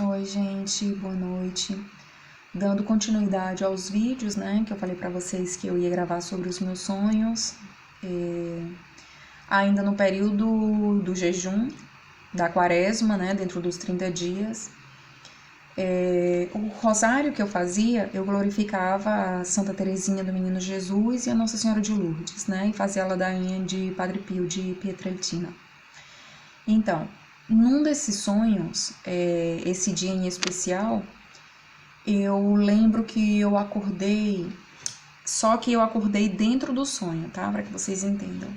Oi, gente, boa noite. Dando continuidade aos vídeos, né, que eu falei pra vocês que eu ia gravar sobre os meus sonhos, ainda no período do jejum, da quaresma, né, dentro dos 30 dias. O rosário que eu fazia, eu glorificava a Santa Teresinha do Menino Jesus e a Nossa Senhora de Lourdes, né, e fazia a ladainha de Padre Pio de Pietrelcina. Então, num desses sonhos, esse dia em especial, eu lembro que eu acordei, só que eu acordei dentro do sonho, tá? Para que vocês entendam.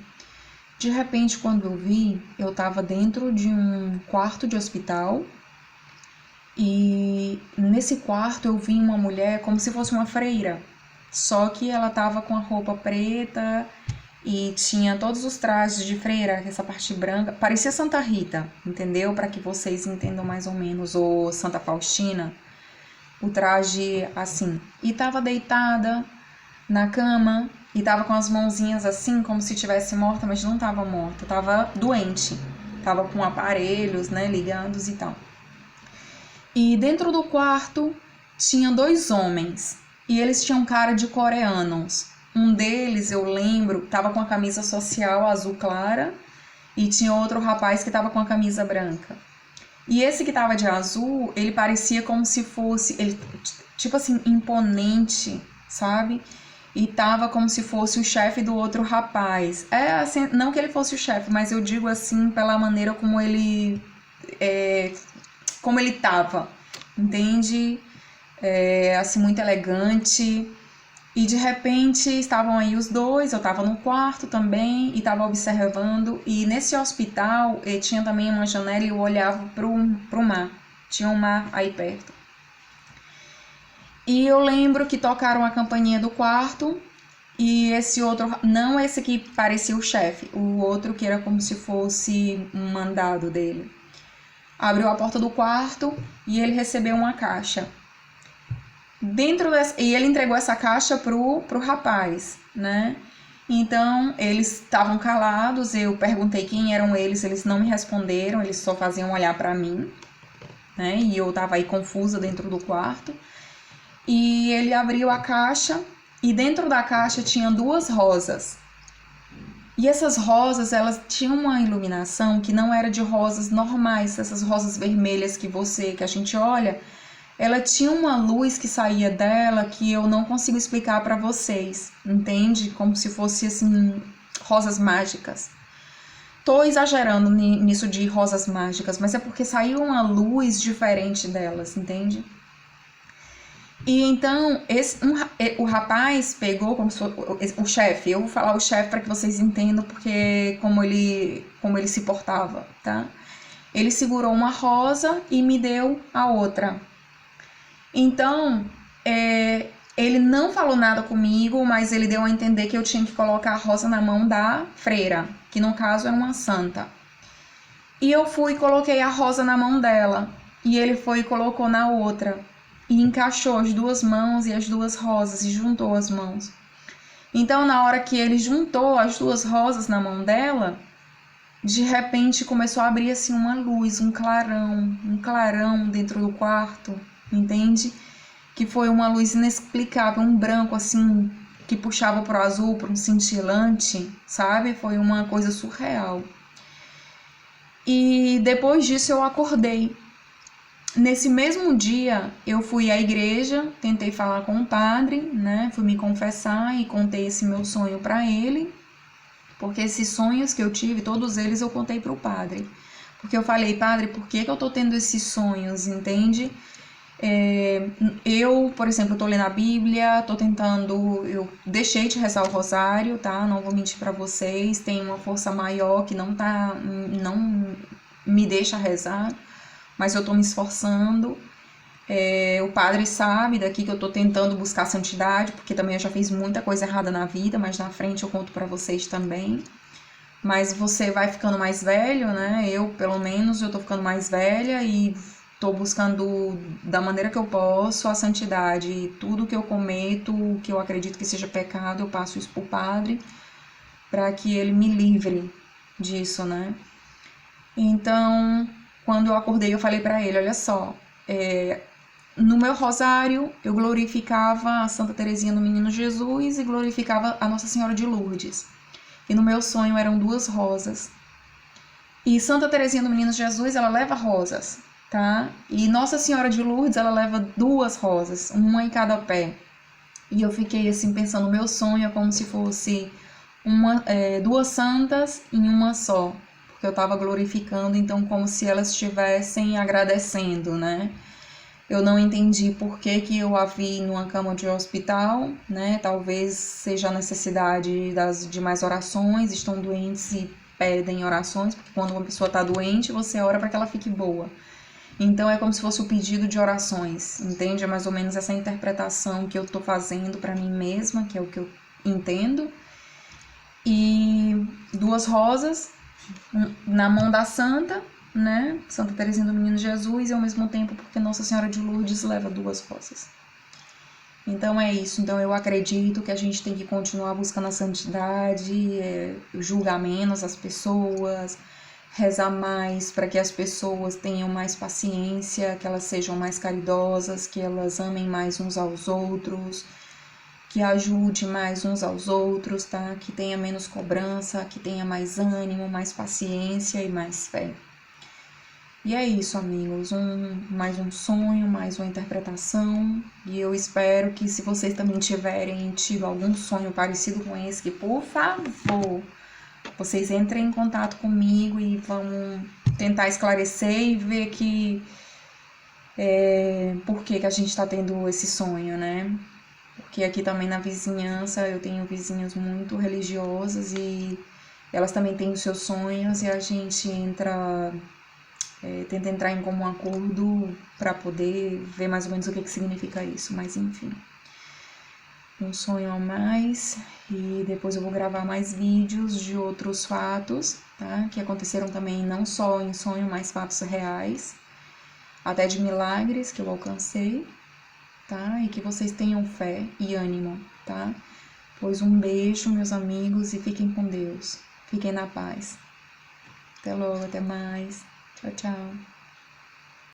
De repente, quando eu vi, eu tava dentro de um quarto de hospital e nesse quarto eu vi uma mulher como se fosse uma freira, só que ela tava com a roupa preta e tinha todos os trajes de freira, essa parte branca, parecia Santa Rita, entendeu? Para que vocês entendam mais ou menos, ou Santa Faustina. O traje assim. E tava deitada na cama e tava com as mãozinhas assim, como se tivesse morta, mas não tava morta, tava doente. Tava com aparelhos, né, ligados e tal. E dentro do quarto tinha dois homens e eles tinham cara de coreanos. Um deles, eu lembro, tava com a camisa social azul clara e tinha outro rapaz que tava com a camisa branca. E esse que tava de azul, ele parecia como se fosse, ele, tipo assim, imponente, sabe? E tava como se fosse o chefe do outro rapaz. É assim, não que ele fosse o chefe, mas eu digo assim pela maneira como ele tava, entende? Assim, muito elegante. E de repente estavam aí os dois, eu estava no quarto também e estava observando. E nesse hospital tinha também uma janela e eu olhava pro mar. Tinha um mar aí perto. E eu lembro que tocaram a campainha do quarto e esse outro, não esse que parecia o chefe, o outro que era como se fosse um mandado dele. Abriu a porta do quarto e ele recebeu uma caixa. E ele entregou essa caixa pro rapaz, né? Então, eles estavam calados, eu perguntei quem eram eles não me responderam, eles só faziam olhar para mim, né? E eu tava aí confusa dentro do quarto. E ele abriu a caixa e dentro da caixa tinha duas rosas. E essas rosas, elas tinham uma iluminação que não era de rosas normais, essas rosas vermelhas que a gente olha. Ela tinha uma luz que saía dela que eu não consigo explicar para vocês, entende? Como se fosse assim, rosas mágicas. Tô exagerando nisso de rosas mágicas, mas é porque saiu uma luz diferente delas, entende? E então o rapaz pegou como se fosse, o chefe, eu vou falar o chefe para que vocês entendam porque como ele se portava, tá? Ele segurou uma rosa e me deu a outra. Então, ele não falou nada comigo, mas ele deu a entender que eu tinha que colocar a rosa na mão da freira, que no caso era uma santa. E eu fui e coloquei a rosa na mão dela, e ele foi e colocou na outra, e encaixou as duas mãos e as duas rosas, e juntou as mãos. Então, na hora que ele juntou as duas rosas na mão dela, de repente começou a abrir assim uma luz, um clarão dentro do quarto, entende? Que foi uma luz inexplicável, um branco assim, que puxava pro azul, para um cintilante, sabe? Foi uma coisa surreal. E depois disso eu acordei. Nesse mesmo dia, eu fui à igreja, tentei falar com o padre, né? Fui me confessar e contei esse meu sonho para ele, porque esses sonhos que eu tive, todos eles eu contei pro padre. Porque eu falei, padre, por que eu tô tendo esses sonhos, entende? Eu, por exemplo, tô lendo a Bíblia, eu deixei de rezar o rosário, tá? Não vou mentir para vocês, tem uma força maior que não me deixa rezar, mas eu tô me esforçando. O padre sabe daqui que eu tô tentando buscar santidade, porque também eu já fiz muita coisa errada na vida, mas na frente eu conto para vocês também. Mas você vai ficando mais velho, né? Eu, pelo menos, eu tô ficando mais velha e tô buscando da maneira que eu posso a santidade. E tudo que eu cometo, que eu acredito que seja pecado, eu passo isso pro padre para que ele me livre disso, né? Então, quando eu acordei, eu falei para ele, olha só, no meu rosário, eu glorificava a Santa Teresinha do Menino Jesus e glorificava a Nossa Senhora de Lourdes. E no meu sonho eram 2 rosas. E Santa Teresinha do Menino Jesus, ela leva rosas, tá? E Nossa Senhora de Lourdes, ela leva 2 rosas, uma em cada pé. E eu fiquei assim pensando, meu sonho é como se fosse 2 santas em uma só, porque eu estava glorificando, então como se elas estivessem agradecendo, né? Eu não entendi por que eu a vi numa cama de hospital, né? Talvez seja a necessidade de mais orações, estão doentes e pedem orações, porque quando uma pessoa está doente, você ora para que ela fique boa. Então é como se fosse o pedido de orações, entende? É mais ou menos essa interpretação que eu estou fazendo para mim mesma, que é o que eu entendo. E 2 rosas na mão da santa, né? Santa Teresinha do Menino Jesus, e ao mesmo tempo porque Nossa Senhora de Lourdes leva 2 rosas. Então é isso. Então eu acredito que a gente tem que continuar buscando a santidade, julgar menos as pessoas, rezar mais para que as pessoas tenham mais paciência, que elas sejam mais caridosas, que elas amem mais uns aos outros, que ajude mais uns aos outros, tá? Que tenha menos cobrança, que tenha mais ânimo, mais paciência e mais fé. E é isso, amigos, mais um sonho, mais uma interpretação, e eu espero que se vocês também tiverem tido algum sonho parecido com esse, que por favor, vocês entrem em contato comigo e vamos tentar esclarecer e ver por que a gente está tendo esse sonho, né? Porque aqui também na vizinhança eu tenho vizinhas muito religiosas e elas também têm os seus sonhos e a gente tenta entrar em comum acordo para poder ver mais ou menos o que significa isso, mas enfim. Um sonho a mais, e depois eu vou gravar mais vídeos de outros fatos, tá? Que aconteceram também não só em sonho, mas fatos reais, até de milagres que eu alcancei, tá? E que vocês tenham fé e ânimo, tá? Pois um beijo, meus amigos, e fiquem com Deus. Fiquem na paz. Até logo, até mais. Tchau, tchau.